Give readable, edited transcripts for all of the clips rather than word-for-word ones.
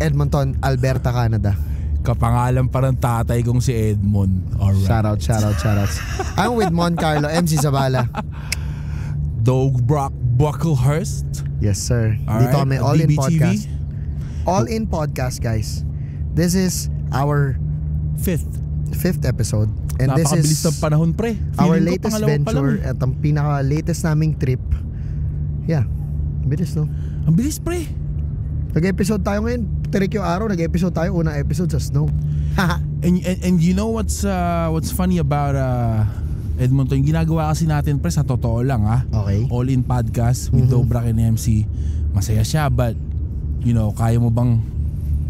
Edmonton, Alberta, Canada. Kapangalan pa ng tatay kong si Edmond. Alright. Shoutouts. I'm with Mon Carlo, MC Zabala. Doug Brock Bucklehurst. Yes, sir. Alright, Dito kami, All In DBTV. Podcast. All In Podcast, guys. This is our fifth episode. And this Napakabilis is ng panahon, pre. our Feeling ko latest pangalawa pa lang venture eh. at ang pinaka-latest naming trip. Yeah, bilis, no? Ang bilis, pre. Nag-episode tayo ngayon. Tirik yung araw, nag-episode tayo. Unang episode sa snow. And you know what's funny about Edmonton? Yung ginagawa kasi natin, pre, sa totoo lang, ha? Okay. All In Podcast with Dobrak and MC. Masaya siya, but you know, kaya mo bang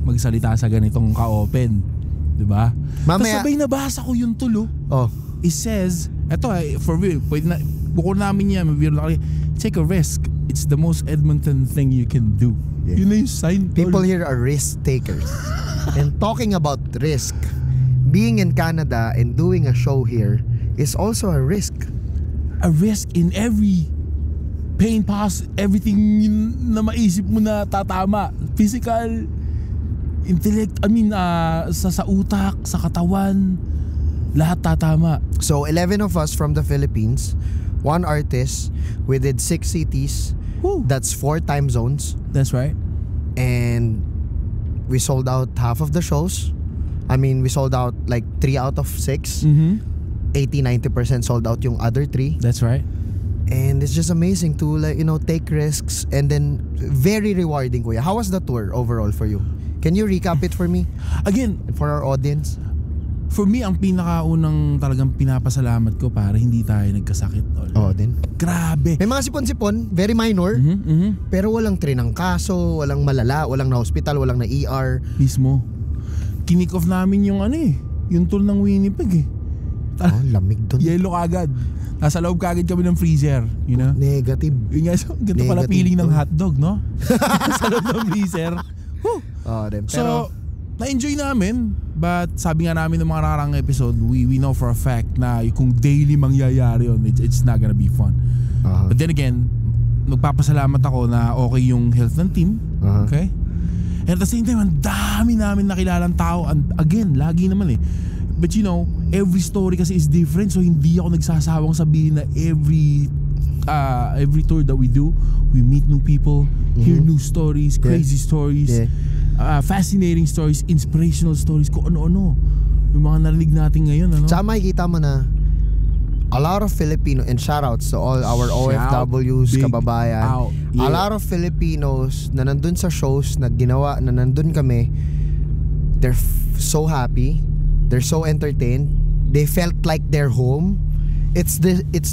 magsalita sa ganitong ka-open? Diba? Mamaya. Tapos sabay nabasa ko yung tulo. Oh. It says, eto for real, pwede na, bukod namin yan, take a risk. It's the most Edmonton thing you can do. Yeah. Yun na yung sign. People here are risk takers. And talking about risk, being in Canada and doing a show here is also a risk. A risk in every pain pass, everything na maisip mo na tatama. Physical, intellect, sa utak, sa katawan, lahat tatama. So 11 of us from the Philippines, 1 artist, we did 6 cities. Woo. That's 4 time zones. That's right. And we sold out half of the shows. We sold out like 3 out of 6. 80-90% sold out yung other 3. That's right. And it's just amazing to take risks, and then very rewarding, kuya. How was the tour overall for you? Can you recap it for me? Again, And for our audience? for me, ang pinakaunang talagang pinapasalamat ko para hindi tayo nagkasakit. Oo din. Grabe. May mga sipon-sipon, very minor, pero walang trinangkaso, walang malala, walang na-hospital, walang na-ER. Mismo. Kinick off namin yung yung tour ng Winnipeg eh. Oh, lamig dun. Yellow kagad. Nasa loob kagad kami ng freezer, you know? Negative. Yun nga, so, ganito pala Negative feeling ng to. hotdog, no? Sa loob ng freezer. Whew. Din. So, Pero, na-enjoy namin. But sabi nga namin ng mga nakarang episode, we know for a fact na kung daily mangyayari yun, it's not gonna be fun. But then again, nagpapasalamat ako na okay yung health ng team. Okay? And at the same time, ang dami namin nakilalang tao. And again, lagi naman eh. But you know, every story kasi is different. So hindi ako nagsasawang sabihin na every tour that we do, we meet new people, hear new stories, crazy stories, fascinating stories, inspirational stories, kung ano-ano. Yung mga narinig natin ngayon, ano? Tsaka makikita mo na a lot of Filipino, and shoutouts to all our OFWs, kababayan. A lot of Filipinos na nandun sa shows na ginawa, na nandun kami, they're so happy, they're so entertained, they felt like they're home. It's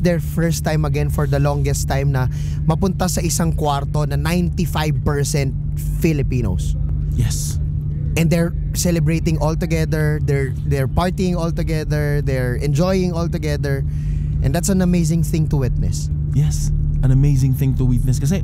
their first time again for the longest time na mapunta sa isang kwarto na 95% Filipinos. Yes. And they're celebrating all together, they're partying all together, they're enjoying all together. And that's an amazing thing to witness. Yes, an amazing thing to witness. Kasi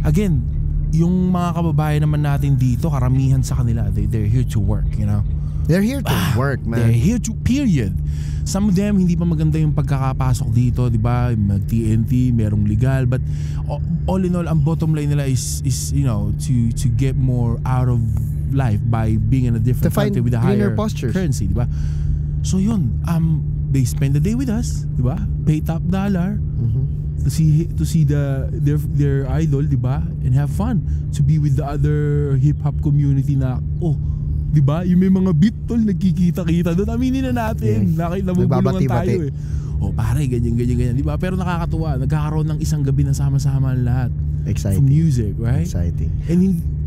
again, yung mga kababayan naman natin dito, karamihan sa kanila, they're here to work, you know. They're here to work, man. They're here to, period. Some of them, hindi pa maganda yung pagkakapasok dito, di ba? Mag-TNT, merong legal. But all in all, ang bottom line nila is you know, to get more out of life by being in a different country with a higher currency, di ba? So yun, they spend the day with us, di ba? Pay top dollar to see their idol, di ba? And have fun. To be with the other hip-hop community na, di ba? Yung may mga beat tol, nagkikita-kita doon. Aminin na natin. Nabubulungan tayo eh. Pare, ganyan. Di ba? Pero nakakatuwa. Nagkakaroon ng isang gabi na sama-sama ang lahat. Exciting. From music, right? Exciting.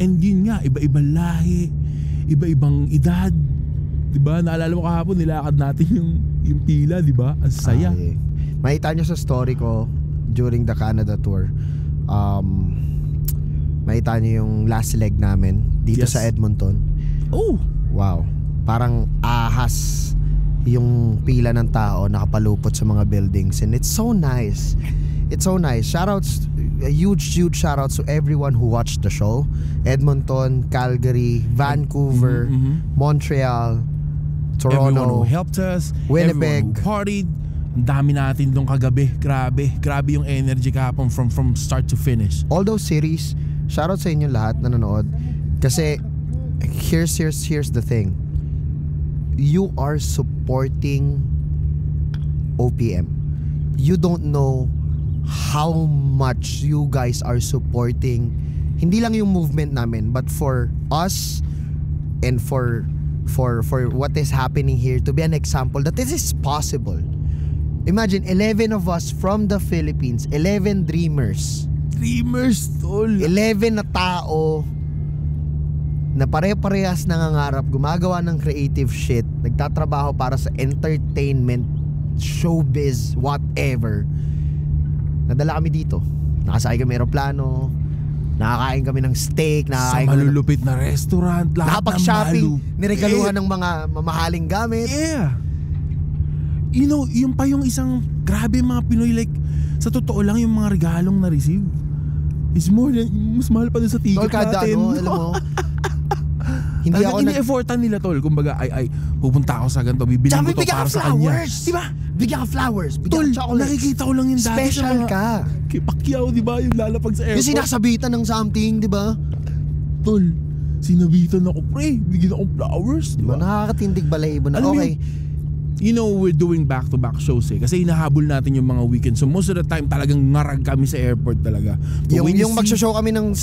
And yun nga, iba-ibang lahi, iba-ibang edad. Di ba? Naalala mo kahapon, nilakad natin yung pila, di ba? Ang saya. Makita nyo sa story ko during the Canada tour. Makita nyo yung last leg namin dito sa Edmonton. Oh! Wow. Parang ahas yung pila ng tao nakapalupot sa mga buildings, and it's so nice. It's so nice. Shoutouts, a huge shoutouts to everyone who watched the show. Edmonton, Calgary, Vancouver, Montreal, Toronto, everyone who helped us, Winnipeg, everyone who partied. Ang dami natin doon kagabi. Grabe yung energy kahapon from start to finish. All those cities shoutout sa inyo lahat na nanonood. Kasi here's the thing. You are supporting OPM. You don't know how much you guys are supporting hindi lang yung movement namin, but for us and for what is happening here to be an example that this is possible. Imagine 11 of us from the Philippines, 11 dreamers, tol. 11 na tao na pare-parehas nangangarap, gumagawa ng creative shit, nagtatrabaho para sa entertainment, showbiz, whatever. Nadala kami dito. Nakasakay kami aeroplano, nakakain kami ng steak, sa malulupit na restaurant, lahat ng shopping, niregaluhan ng mga mamahaling gamit. Yeah. You know, yung pa yung isang grabe mga Pinoy, like sa totoo lang yung mga regalong na-receive is more than, mas mahal pa din sa ticket natin. Alam mo, hindi ako ini-effortan nila, tol. Kumbaga, ay pupunta ako sa ganito, bibilin ko to para sa kanya. Diba? Bigyan ka flowers, bigyan tol, ka chocolates. Nakikita ko lang yung dati special ka. Kay Pacquiao, diba? Yung lalapag sa airport. Yung sinasabitan ng something, diba? Tol, sinabitan ako, pre, bigyan akong flowers, diba? Nakakatindig balahibo na. Okay. You know, we're doing back-to-back shows kasi hinahabol natin yung mga weekend. So most of the time talagang ngarag kami sa airport talaga. Yung magsho-show kami ng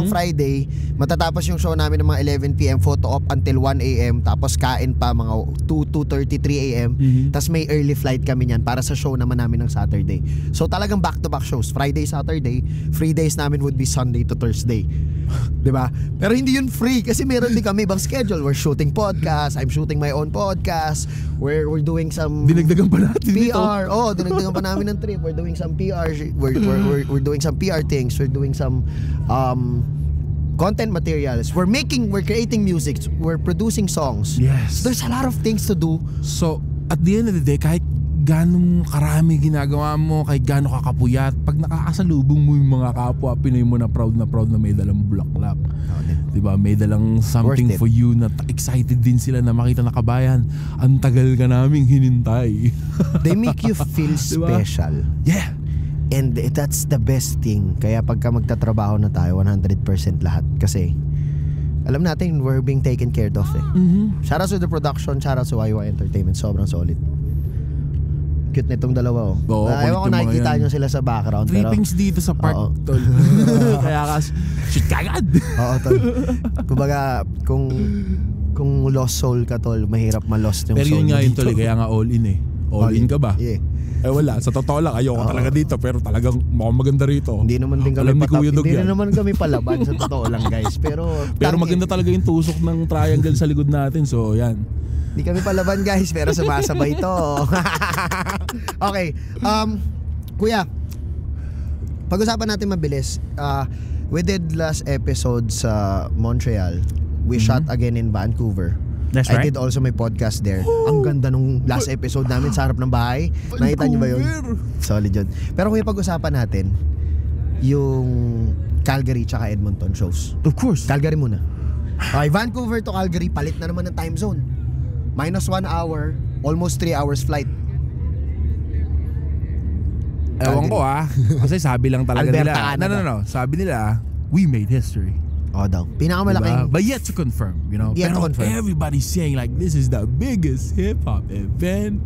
Friday, matatapos yung show namin ng mga 11 PM, photo op until 1 AM, tapos kain pa mga 2:30, 3 AM. Tapos may early flight kami niyan para sa show naman namin ng Saturday. So talagang back-to-back shows, Friday, Saturday. Free days namin would be Sunday to Thursday. Diba? Pero hindi yun free kasi meron din kami ibang schedule. We're shooting podcast, I'm shooting my own podcast. We're doing some dinagdagan pa natin PR. Oh, dinagdagan pa namin ng trip. We're doing some PR. We're doing some PR things. We're doing some content materials. We're creating music. We're producing songs. Yes. So there's a lot of things to do. So at the end of the day, kahit ganong karami ginagawa mo, kahit gano'ng kakapuyat, pag nakakasalubong mo yung mga kapwa Pinoy mo na proud na may dalang bulaklak, diba? May dalang something for you na excited din sila na makita na kabayan, ang tagal ka naming hinintay. They make you feel special. Yeah. And that's the best thing. Kaya pagka magtatrabaho na tayo 100% lahat, kasi alam natin we're being taken care of eh. Shout out to the production, shout out to YY Entertainment, sobrang solid. Cute na itong dalawa ewan ko nakikita nyo sila sa background. Trippings dito sa part, tol. Kaya shoot kagad. Oo, tol. Kumbaga, kung lost soul ka, tol, mahirap ma-lost yung pero soul. Pero yun nga yun, tol, kaya nga all in eh. All in ka ba? Yeah. Wala, sa totoo lang, ayoko talaga dito, pero talagang mukhang maganda rito. Hindi naman din kami naman kami palaban sa totoo lang, guys. Pero maganda talaga yung tusok ng triangle sa likod natin, so yan. Hindi kami palaban, guys, pero sumasabay to. Okay. Kuya, pag-usapan natin mabilis. We did last episode sa Montreal. We shot again in Vancouver. That's I right. did also my podcast there. Ang ganda nung last episode namin sa harap ng bahay. Nakita niyo ba yun? Solid yun. Pero kuya, pag-usapan natin yung Calgary tsaka Edmonton shows. Of course. Calgary muna. Okay, Vancouver to Calgary, palit na naman ng time zone. -1 hour, almost 3 hours flight. Ewan ko kasi sabi lang talaga Alberta, nila. No. Sabi nila, we made history. Daw. Pinakamalaking. Diba? But yet to confirm, you know. Yet to confirm. Everybody's saying like this is the biggest hip-hop event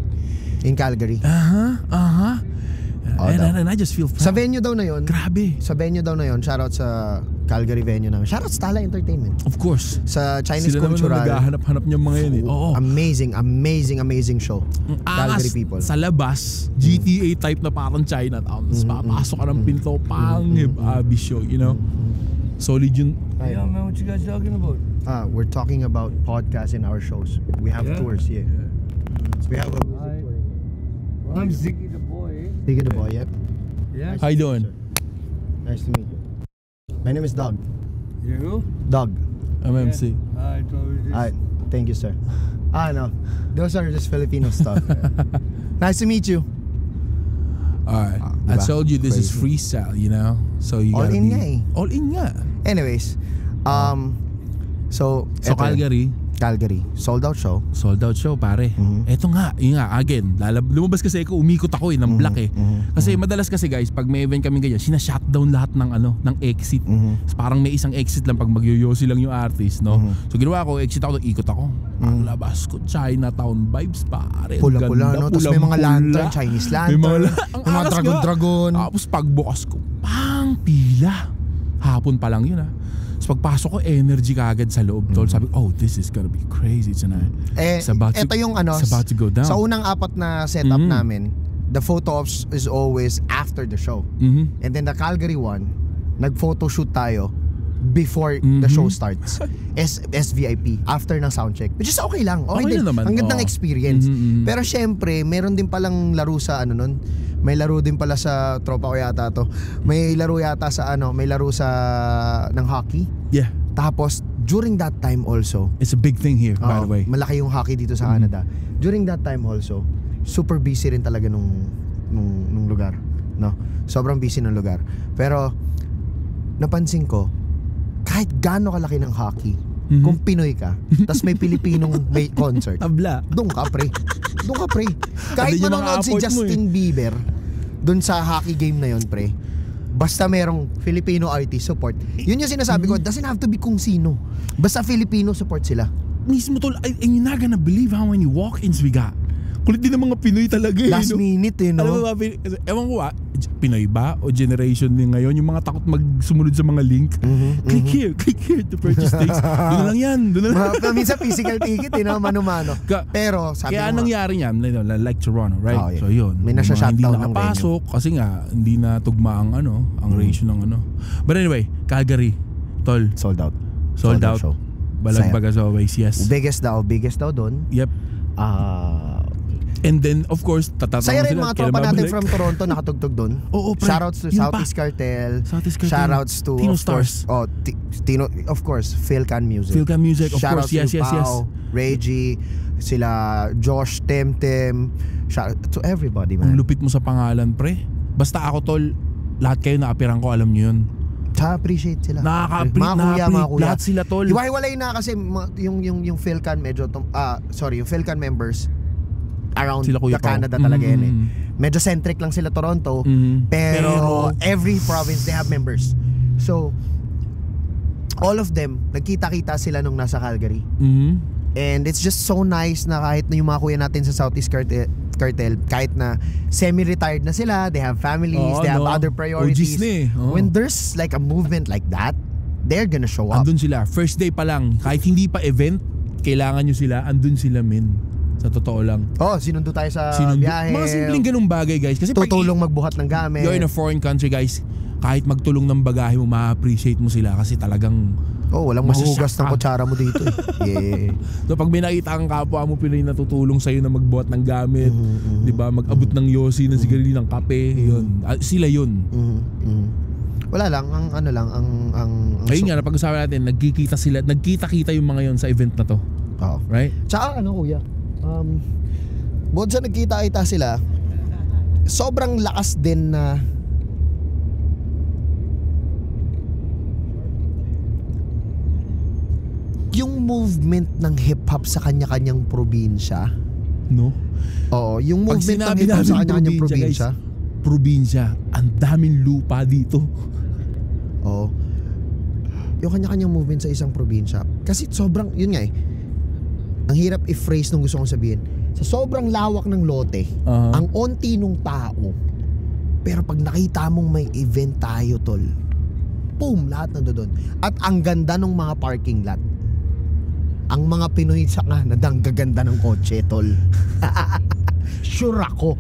in Calgary. And I just feel proud. Sa venue daw na yon. Grabe. Sa venue daw na yon. Shoutout sa Calgary venue namin. Shoutout sa Tala Entertainment. Of course. Sa Chinese Cultural. Cultural. Sila naman naghahanap-hanap niyang mga yun eh. Oo. Amazing show. Calgary people. Sa labas, GTA type na parang Chinatown. Tapos papasok ka ng pinto, hip-hop show, you know. Solid yun. Yeah, man, what you guys talking about? We're talking about podcasts and our shows. We have tours, yeah. So we have a music tour. I'm Ziggy the boy. Ziggy the boy, yeah. Yeah. How you doing? Nice to meet you. My name is Doug. You who? Doug. MMC. I told you this. Thank you, sir. No. Those are just Filipino stuff. Nice to meet you. Alright. I told you this is freestyle, you know? So you all in nga eh. All in nga. Anyways, so Calgary, Calgary, sold out show. Sold out show, pare. Eto nga, yun nga, again, lumabas kasi ako, umikot ako ng block eh. Kasi madalas kasi guys, pag may event kami ganyan, sina-shutdown lahat ng exit. So, parang may isang exit lang pag magyoyosi lang yung artist, no? So ginawa ko, exit ako, ikot ako. Ang labas ko, Chinatown vibes, pare. Pula-pula, no? Tapos may mga lantern, Chinese lantern. May mga dragon-dragon. Tapos pagbukas ko, pila. Hapon pa lang yun So pagpasok ko, energy kagad sa loob, tol. Sabi ko, this is gonna be crazy tonight. Ito yung it's about to go down. Sa unang 4 na setup namin, the photo ops is always after the show. And then the Calgary one, nag-photo shoot tayo before the show starts. SVIP, after ng soundcheck. Which is okay lang. Okay din. Naman. Ang gandang experience. Pero syempre, meron din palang laro sa nun. May laro din pala sa tropa ko yata to. May laro yata sa may laro sa ng hockey. Yeah. Tapos during that time also, it's a big thing here, by the way. Malaki yung hockey dito sa Canada. During that time also, super busy rin talaga nung lugar, no? Sobrang busy ng lugar. Pero napansin ko, kahit gaano kalaki ng hockey, kung Pinoy ka, tas may Pilipinong may concert, tabla. Doon ka pre. Kahit manonood si Justin Bieber doon sa hockey game na yon, pre, basta merong Filipino artist support. Yun yung sinasabi ko, doesn't have to be kung sino. Basta Filipino support sila. Mismo tol, and you're not gonna believe how many walk-ins we got. Kulit din ng mga Pinoy talaga Last minute no? Alam mo ba, ewan ko Pinoy ba o generation din ngayon, yung mga takot magsumunod sa mga link. Click here to purchase things. Doon lang yan. Minsan physical ticket mano-mano. Pero sabi kaya nangyari yan, like Toronto, right? Yeah. So yun, may nasa-shutdown ng nakapasok kasi nga hindi na tugma ang ratio ng But anyway, Calgary, tol, sold out show. Balagbaga as always, yes. Biggest daw doon. Yep. And then of course tatanong sila. Saya rin mga tropa natin from Toronto nakatugtog doon. Shoutouts to Southeast Cartel. Shoutouts to Tino of Stars. Course, Tino, of course, Philcan Music. Of course, yes. Reggie, sila Josh, Temtem. Shout to everybody, man. Ang lupit mo sa pangalan, pre. Basta ako tol, lahat kayo na-appearan ko, alam niyo yun. Appreciate sila. Mga kuya. Lahat sila tol. Hiwa-hiwalay na kasi yung Philcan medyo yung Philcan members around the Canada talaga yan Medyo centric lang sila Toronto, pero every province they have members. So all of them nagkita-kita sila nung nasa Calgary. And it's just so nice na kahit na yung mga kuya natin sa Southeast Cartel, kahit na semi-retired na sila, they have families, they have other priorities. When there's like a movement like that, they're gonna show up. Andun sila, first day pa lang, kahit hindi pa event, kailangan nyo sila, andun sila sa totoo lang. Sinundo tayo sa biyahe. Mga simpleng ganung bagay, guys. Kasi tutulong magbuhat ng gamit. You're in a foreign country, guys. Kahit magtulong ng bagahe mo, ma-appreciate mo sila kasi talagang walang mahuhugas ng kutsara mo dito. Yeah. So pag may nakita kang kapwa mo Pinoy na tutulong sa'yo na magbuhat ng gamit, di ba, mag-abot ng yosi, ng sigarilyo, ng kape, yun. Sila yun. Wala lang, ang ayun nga, napag-usapan natin, nagkita-kita yung mga yun sa event na to. Right? Tsaka kuya, bukod sa nagkita-kita sila, sobrang lakas din na yung movement ng hip-hop sa kanya-kanyang probinsya. No? Oo, yung movement ng hip-hop sa kanya-kanyang probinsya. Probinsya, ang daming lupa dito. Oo. Yung kanya-kanyang movement sa isang probinsya. Kasi sobrang, yun nga ang hirap i-phrase nung gusto kong sabihin. Sa sobrang lawak ng lote, ang onti nung tao, pero pag nakita mong may event tayo, tol, boom, lahat nandoon. At ang ganda ng mga parking lot. Ang mga Pinoy sa Canada, ang gaganda ng kotse, tol. Sure ako.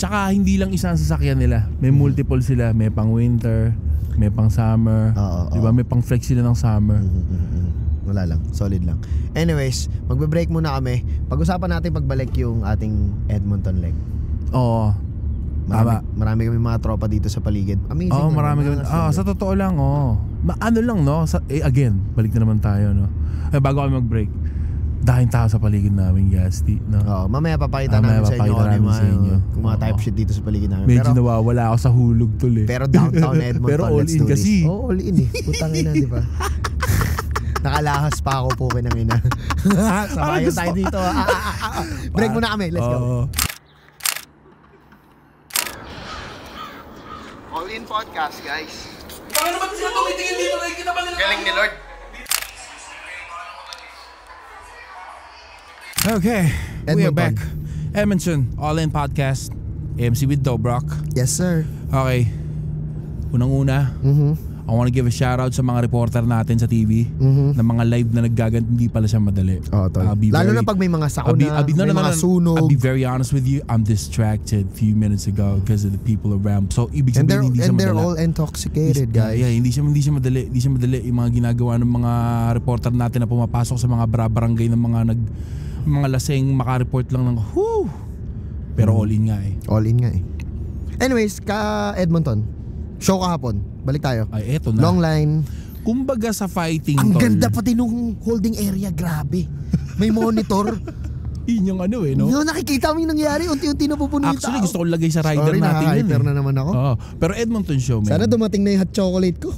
Tsaka hindi lang isang sasakyan nila. May multiple sila. May pang winter, may pang summer. Diba? May pang flex sila ng summer. Wala lang, solid lang. Anyways, magbe-break muna kami. Pag-usapan natin pagbalik yung ating Edmonton leg. Oo. Marami kami mga tropa dito sa paligid. Amazing. Marami kami. Sa totoo lang, ano lang, no? Again, balik na naman tayo, no? Bago kami mag-break, dahil tao sa paligid namin, Yasti, no? Mamaya papakita namin sa inyo kung mga type shit dito sa paligid namin. Medyo nawawala ako sa hulog, tol, eh. Pero downtown Edmonton, pero all in kasi. All in, eh. Putang ina, di ba? Nakalahas pa ako po kinangina. Sabayan tayo dito. Break muna kami. Let's go. All in podcast, guys. Baka naman sila tumitingin dito, nakikita pa nila. Galing ni Lord. Okay, we are Edmonton. back. Edmonton, All In Podcast. MC with Dobrock. Yes, sir. Okay, unang-una, I want to give a shout out sa mga reporter natin sa TV na mga live na naggaganto, hindi pala siya madali. Oh, lalo na pag may mga sakuna, may mga sunog. I'll be very honest with you, I'm distracted a few minutes ago because of the people around. So ibig sabihin hindi siya madali. And they're all intoxicated, guys. Yeah, hindi siya madali. Hindi siya madali yung mga ginagawa ng mga reporter natin na pumapasok sa mga barangay ng mga laseng makareport lang ng whoo. Pero all in nga eh. All in nga eh. Anyways, ka Edmonton, show kahapon. Balik tayo. Ay, eto na. Long line. Kumbaga sa fighting, Ang tol. ganda pati nung holding area, grabe. May monitor. Yun yung ano eh, no? Yung nakikita mo yung nangyari, unti-unti napupuno yung Actually, tao. gusto ko lagay sa rider Sorry, natin yun nakaka-hyper eh. na naman ako. Oo. Pero Edmonton show, man. Sana dumating na yung hot chocolate ko.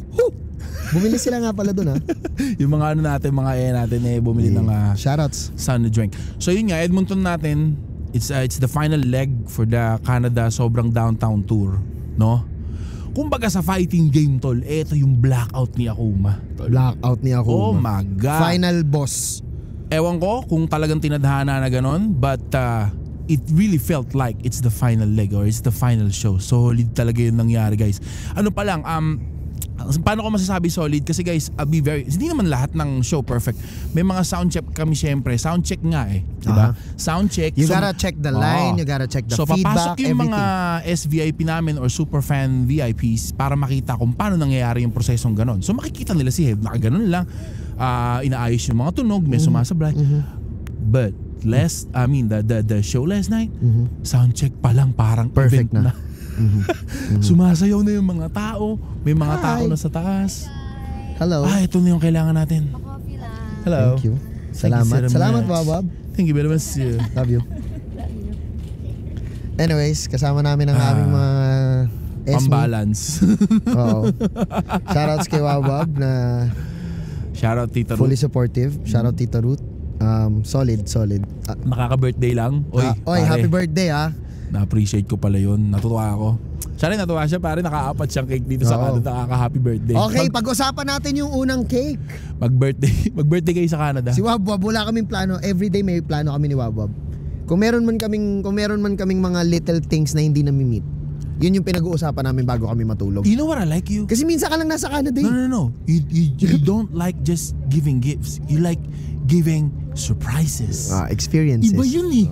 Bumili sila nga pala dun, ha? Yung mga ano natin, mga natin bumili ng shoutouts. Sun drink. So yun nga, Edmonton natin, it's the final leg for the Canada sobrang downtown tour, no? Kumbaga sa fighting game, tol, eto yung blackout ni Akuma. Tol. Blackout ni ako. Oh my God. Final boss. Ewan ko kung talagang tinadhana na ganon, but it really felt like it's the final leg or it's the final show. Solid talaga yung nangyari, guys. Ano pa lang, paano ko masasabi solid? Kasi guys, I'll be very, hindi naman lahat ng show perfect. May mga sound check kami syempre. Sound check nga eh. Diba? Sound check. You gotta check the line, you gotta check the so, feedback, papasok yung everything. mga SVIP namin or superfan VIPs para makita kung paano nangyayari yung prosesong ganon. So makikita nila si Heb, nakaganon lang. Inaayos yung mga tunog, may sumasablay. But the show last night, sound check pa lang parang perfect event na. Sumasayaw na yung mga tao. May mga tao na sa taas. Hello. Ito na yung kailangan natin. Hello. Thank you. Thank you so Salamat, much. Bob. Thank you very much. Love you. Anyways, kasama namin ang aming mga Pambalance. Oo. Shoutouts kay Wawab na Shoutout Tita fully Ruth. supportive. Shoutout Tita Ruth. Solid. Nakaka-birthday lang. Oy, pare, happy birthday ha. Na-appreciate ko pala yun. Natuwa ako. Siya rin natuwa siya, pare. Nakaapat siyang cake dito sa Canada. Nakaka-happy birthday. Okay, pag-usapan natin yung unang cake. Mag-birthday kayo sa Canada. Si Wabwab, wala kaming plano. Everyday may plano kami ni Wabwab. Kung meron man kaming mga little things na hindi nami-meet, yun yung pinag-uusapan namin bago kami matulog. You know what I like you? Kasi minsan ka lang nasa Canada eh. No. You don't like just giving gifts. You like giving surprises. Experiences. Iba yun eh.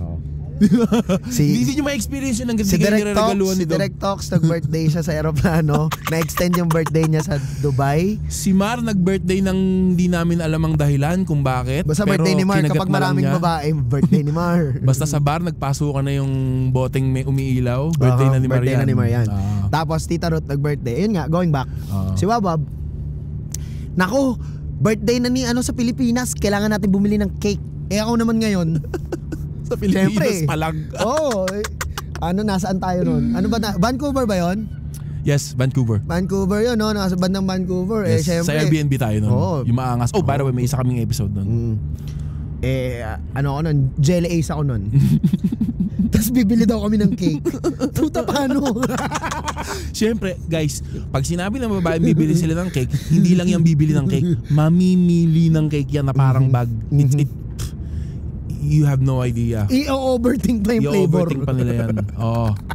Hindi nyo ma-experience yun hanggang Si hindi kayo Direct niregaluhan Talks, nito. Direct Talks, nag-birthday siya sa aeroplano. Na-extend yung birthday niya sa Dubai. Si Mar nag-birthday nang hindi namin alam ang dahilan kung bakit. Basta pero birthday ni Mar, kinagat kapag na lang maraming niya. babae, birthday ni Mar. Basta sa bar, nagpasukan na yung boteng may umiilaw. Birthday na ni Mar birthday yan. na ni Mar yan. Tapos Tita Ruth nag-birthday. Ayun nga, going back. Si Wabab, nako, birthday na ni sa Pilipinas, kailangan natin bumili ng cake. Ako naman ngayon, sa Pilipinas syempre, pa lang. Nasaan tayo nun? Ano ba Vancouver ba yon? Yes, Vancouver. Vancouver yun, no? Nasa bandang Vancouver. Yes, Syempre. sa Airbnb tayo nun. Yung maangas. By the way, may isa kaming episode nun. Ako nun? Jelly Ace ako nun. Tapos bibili daw kami ng cake. Puta, paano? Siyempre, guys, pag sinabi ng babae bibili sila ng cake, hindi lang yan bibili ng cake. Mamimili ng cake yan na parang bag. You have no idea. I-overthink pa yung flavor. I-overthink pa nila yan.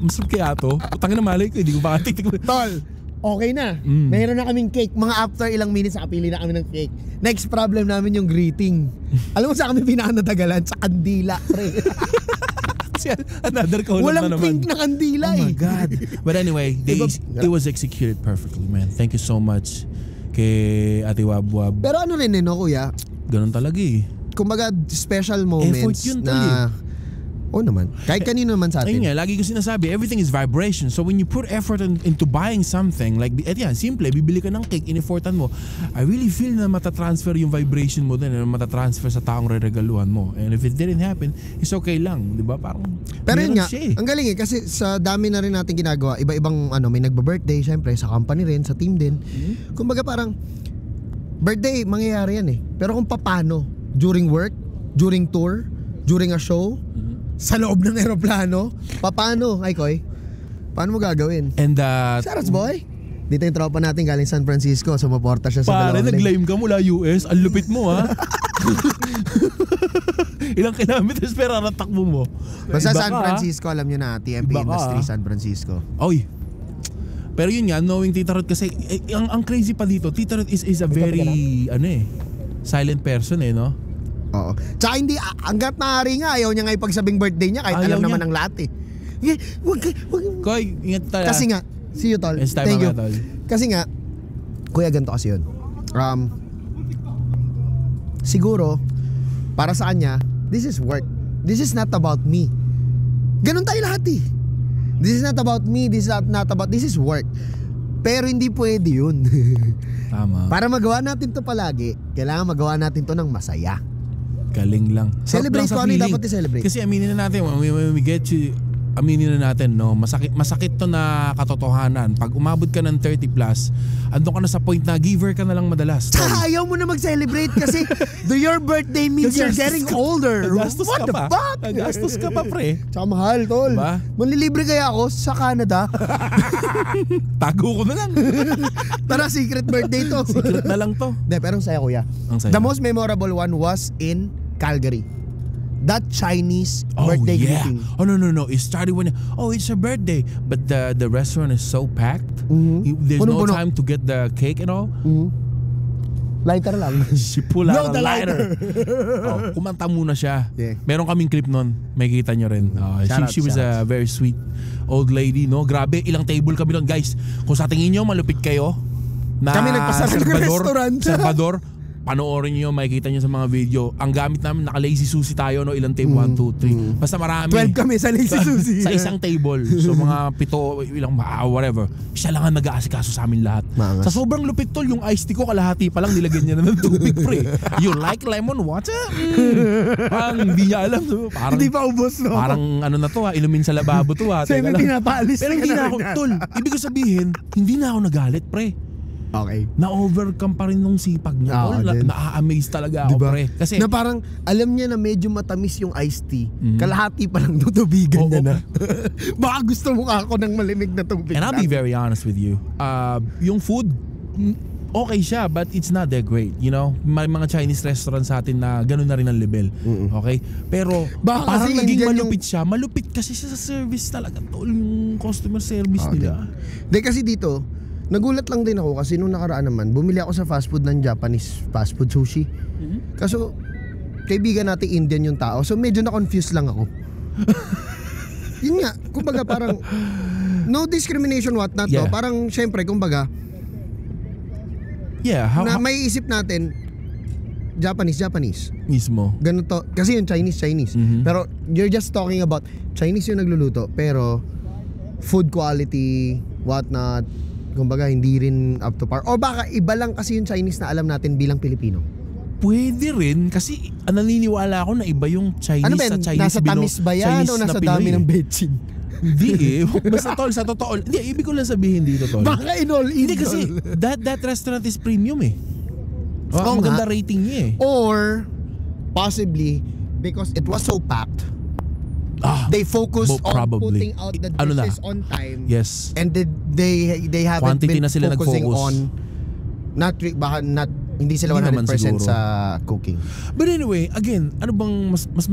Masarap kaya to. Utangin na mali ko, hindi ko makatiktik. Tol, okay na. Mayroon na kaming cake. Mga after ilang minutes, nakapili na kami ng cake. Next problem namin yung greeting. Alam mo saan kami pinakanatagalan? Sa kandila, pre. Another call Walang na naman. pink na kandila Oh my God. But anyway, it was executed perfectly, man. Thank you so much kay Ate Wabwab. Pero ano rin no, kuya? Ganun talaga eh. Kumbaga, special moments effort yun, na... naman. Kahit kanino naman sa atin. Ayun nga, lagi ko sinasabi, everything is vibration. So when you put effort into buying something, like, simple, bibili ka ng cake, in-effortan mo, I really feel na matatransfer yung vibration mo din, na matatransfer sa taong re-regaluhan mo. And if it didn't happen, it's okay lang. Diba? Parang, pero yun nga, siya, ang galing kasi sa dami na rin natin ginagawa, iba-ibang may nagba-birthday, syempre, sa company rin, sa team din. Kumbaga parang, Birthday, mangyayari yan eh. Pero kung paano, during work, during tour, during a show, sa loob ng eroplano, paano, ay Koy? Paano mo gagawin? And Shouts boy! Dito yung tropa natin galing San Francisco, sumaporta siya sa pare, dalawang nag-lime ka mula US. Ang lupit mo ha. Ilang kilometers pero takbo mo. Basta Iba San ka, Francisco, alam nyo na, TMP Iba ka, Industry, San Francisco. Oy. Pero yun nga, knowing Tita Rod kasi, ang crazy pa dito, Tita Rod is a very, silent person no? Oo. Tsaka hindi, hanggat maaari nga, ayaw niya nga ipagsabing birthday niya, kahit Ayaw alam naman niya. ng lahat eh. Wag. Koy, ingat tayo. Kasi nga, see you tol. It's time Thank you. mga tol. Kasi nga, kuya ganito kasi yun. Siguro, para sa kanya, this is work. This is not about me. Ganun tayo lahat eh. This is not about me, this is not about, this is work. Pero hindi pwede yun. Tama. Para magawa natin to palagi, kailangan magawa natin to ng masaya. Galing lang. Celebrate Sarap lang sa kung ano yung feeling. dapat i-celebrate. Kasi aminin na natin, when we get to, aminin na natin, no, masakit to na katotohanan. Pag umabot ka ng 30 plus, andun ka na sa point na giver ka na lang madalas. Tsaka ayaw mo na mag-celebrate kasi your birthday means you're getting older. Nagastos What ka the pa. fuck? Nagastos ka pa, pre. Tsaka mahal, tol. Diba? Manlilibre kaya ako sa Canada? Tago ko na lang. Tara, secret birthday to. Secret na lang to. Hindi, pero ang saya kuya. Ang saya. The most memorable one was in Calgary. That Chinese birthday greeting. Oh no. It started when it's her birthday, but the restaurant is so packed. There's no Punong-puno. time to get the cake and all. Lighter lang. She pull out Blow the a lighter. Kumanta muna siya. Yeah. Meron kaming clip nun. Makikita nyo rin. She was a very sweet old lady, no? Grabe, ilang table kami nun. Guys, kung sa tingin nyo malupit kayo na Kami nagpasarap ng restaurant. Salvador, panoorin nyo, makikita nyo sa mga video. Ang gamit namin, naka-lazy sushi tayo, no? Ilang table? 1, 2, 3. Basta marami. 12 kami sa Lazy Sushi. Sa isang table. So mga 7, ilang whatever. Siya lang ang nag-aasikaso sa amin lahat. Maangas. Sa sobrang lupit tol, yung iced tea ko kalahati pa lang nilagyan niya na ng tubig, pre. You like lemon water? Parang hindi niya alam. So, parang, Hindi pa ubos, no? parang ano na to inumin sa lababo to ha. Semi Teka lang. pinapaalis. Pero hindi na ako, tol. Ibig ko sabihin, hindi na ako nagalit, pre. Okay. Na-overcome pa rin nung sipag niya. Oo, Tol, din. na-amaze talaga ako, Diba? pre. Kasi, na parang alam niya na medyo matamis yung iced tea. Kalahati pa lang tutubigan niya na. Baka gusto mo ako ng malimig na tubig. and I'll be very honest with you. Yung food, okay siya, but it's not that great. You know, may mga Chinese restaurants sa atin na gano'n na rin ang level. Okay? Pero Baka parang kasi naging Indian malupit siya. Malupit kasi siya sa service talaga. Tol, yung customer service nila. Hindi kasi dito, nagulat lang din ako kasi nung nakaraan naman, bumili ako sa fast food ng Japanese fast food sushi. Kaso, kaibigan natin Indian yung tao, so medyo na-confuse lang ako. Yun nga, kumbaga parang, no discrimination what not Yeah. to, parang syempre, kumbaga, Yeah, na may isip natin, Japanese. mismo. Ganun to, kasi yung Chinese. Pero you're just talking about, Chinese yung nagluluto, pero food quality, what not, kumbaga hindi rin up to par. O baka iba lang kasi yung Chinese na alam natin bilang Pilipino. Pwede rin kasi naniniwala ako na iba yung Chinese Ano ba sa yan? Chinese Nasa tamis ba yan Chinese o na nasa Pinoy dami eh. ng betchin? Hindi eh. Basta tol, sa totoo. Hindi, ibig ko lang sabihin dito tol. Baka in all Hindi kasi that restaurant is premium eh. Oo Maganda nga. rating niya eh. Or possibly because it was so packed, they focused on probably. putting out the Ano na? dishes on time. Yes. And they haven't Quantity been na sila focusing nag-focus. on hindi sila Hindi naman 100% siguro. sa cooking. But anyway, again, ano bang mas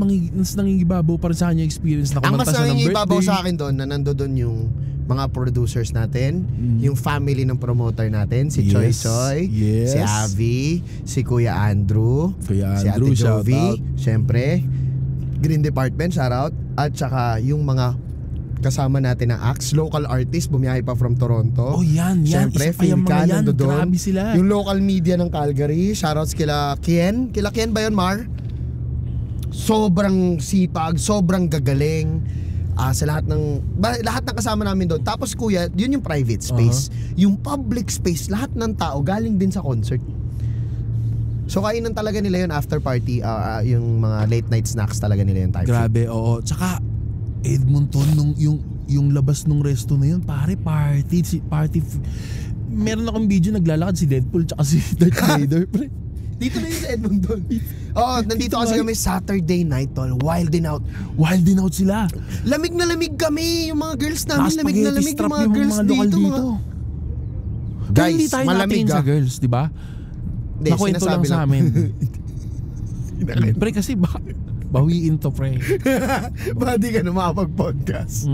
nangingibabaw pa rin sa kanya experience na Ang kumanta mas siya ng nangingibabaw birthday? sa akin doon na nandoon yung mga producers natin, yung family ng promoter natin, si Choi Yes. Choi, Yes. si Avi, si Kuya Andrew, Kuya si Andrew, Ate shout Jovi, out. syempre, Green Department, shout out, at saka yung mga kasama natin na acts, local artists, bumiyahe pa from Toronto. Oh, yan. Syempre, Isa pa yung mga Philcan yan. nandoon. Grabe sila. Yung local media ng Calgary, shoutouts kila Kien. Kila Kien ba yun, Mar? Sobrang sipag, sobrang gagaling. Sa lahat ng kasama namin doon. Tapos kuya, yun yung private space. Yung public space, lahat ng tao galing din sa concert. So kainan talaga nila yun after party, yung mga late night snacks talaga nila yun type. Grabe, oo. Tsaka Edmonton nung yung labas nung resto na yun, pare, party meron akong video naglalakad si Deadpool tsaka si Darth Vader, pre. Dito na yun sa Edmonton. Oo, nandito kasi kami Saturday night, tol. Wildin' out. Wildin' out sila. Lamig na lamig kami. Yung mga girls namin, lamig na lamig yung mga girls lokal dito. Guys, hindi tayo natingin sa girls, di ba? Nakwento lang sa amin. Pre, kasi bawiin to, pre. Ba di ka na makapag-podcast?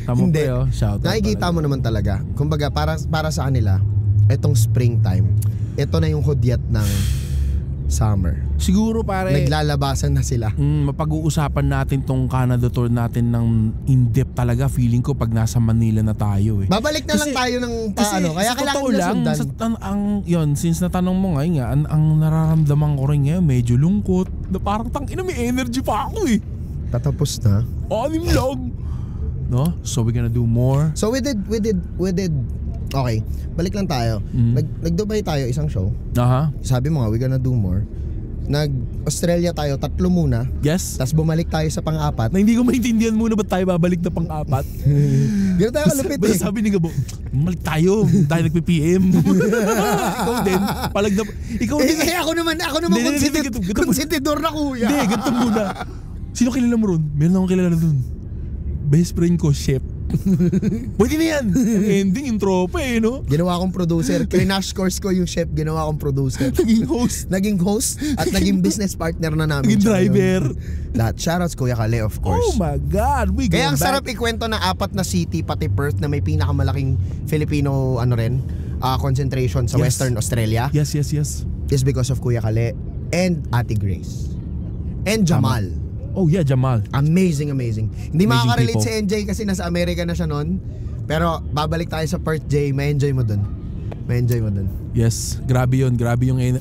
Tama Hindi. pre, shout out. Nakikita mo naman talaga. Kumbaga, para sa kanila, itong springtime, ito na yung hudyat ng summer. Siguro pare, naglalabasan na sila. Mapag-uusapan natin tong Canada tour natin ng in-depth talaga. Feeling ko pag nasa Manila na tayo eh. Babalik na lang tayo ng paano. Kaya kailangan nila sundan. Since natanong mo ngayon ang nararamdaman ko rin ngayon, medyo lungkot. Na parang tangina, may energy pa ako eh. Tatapos na. 6 lang. No? So we're gonna do more. So we did. Okay, balik lang tayo. Nag-Dubai tayo isang show. Sabi mo nga, we're gonna do more. Nag-Australia tayo, 3 muna. Yes. Tapos bumalik tayo sa pang-4. Na hindi ko maintindihan muna ba't tayo babalik na pang-4. Gano'n tayo kalupit eh. Sabi ni Gabo, bumalik tayo nagpi-PM. Ikaw din. Ikaw din. Ako naman konsentidor na kuya. Hindi, ganito muna. Sino kilala mo ron? Meron akong kilala dun. Best friend ko, chef. Pwede na yan. Ang ending yung tropa eh, no? Ginawa akong producer. Crash course ko yung chef, ginawa akong producer. Naging host at naging business partner na namin. Naging driver. Lahat. Shoutouts Kuya Kale, of course. Oh my God, we go Kaya ang back. sarap ikwento na 4 na city, pati Perth na may pinakamalaking Filipino concentration sa Western Australia. Yes. Is because of Kuya Kale and Ate Grace. And Jamal. Oh yeah, Jamal. Amazing. Hindi makaka-relate people. si NJ kasi nasa Amerika na siya noon. Pero babalik tayo sa Perth, J. May enjoy mo dun. Yes, grabe yung may